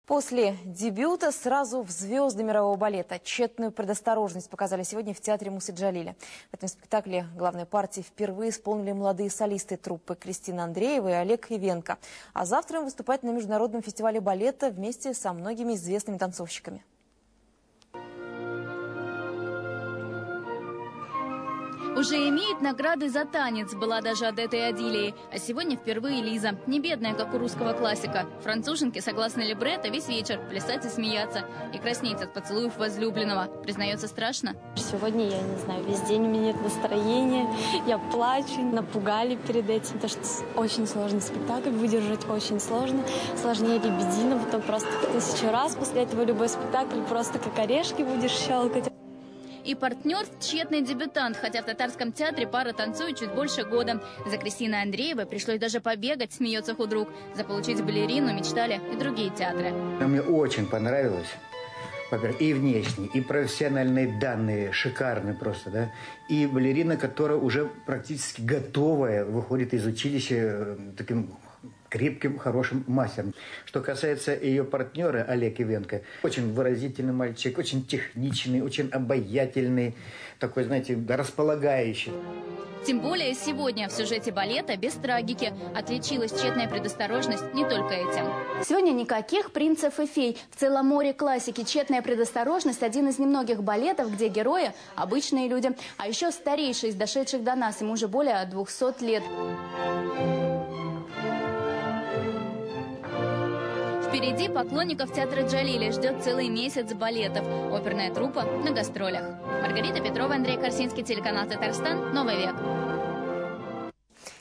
После дебюта сразу в звезды мирового балета. Тщетную предосторожность показали сегодня в театре Мусы Джалиля. В этом спектакле главной партии впервые исполнили молодые солисты труппы Кристина Андреева и Олег Ивенко. А завтра им выступать на международном фестивале балета вместе со многими известными танцовщиками. Уже имеет награды за танец, была даже Одеттой Адилией. А сегодня впервые Лиза. Не бедная, как у русского классика. Француженки, согласно либретто, весь вечер плясать и смеяться. И краснеть от поцелуев возлюбленного. Признается, страшно? Сегодня, я не знаю, весь день у меня нет настроения. Я плачу, напугали перед этим. Потому что очень сложный спектакль, выдержать очень сложно. Сложнее «Лебедина», потом просто 1000 раз. После этого любой спектакль просто как орешки будешь щелкать. И партнер – тщетный дебютант, хотя в татарском театре пара танцует чуть больше года. За Кристиной Андреевой пришлось даже побегать, смеется худрук. Заполучить балерину мечтали и другие театры. Мне очень понравилось. И внешне, и профессиональные данные шикарные просто, да. И балерина, которая уже практически готовая, выходит из училища таким крепким, хорошим мастером. Что касается ее партнера Олег Ивенко, очень выразительный мальчик, очень техничный, очень обаятельный, такой, знаете, располагающий. Тем более сегодня в сюжете балета без трагики отличилась тщетная предосторожность не только этим. Сегодня никаких принцев и фей. В целом море классики. Тщетная предосторожность – один из немногих балетов, где герои – обычные люди. А еще старейший из дошедших до нас, ему уже более 200 лет. Впереди поклонников театра Джалиля ждет целый месяц балетов. Оперная труппа на гастролях. Маргарита Петрова, Андрей Корсинский, телеканал «Татарстан», Новый век.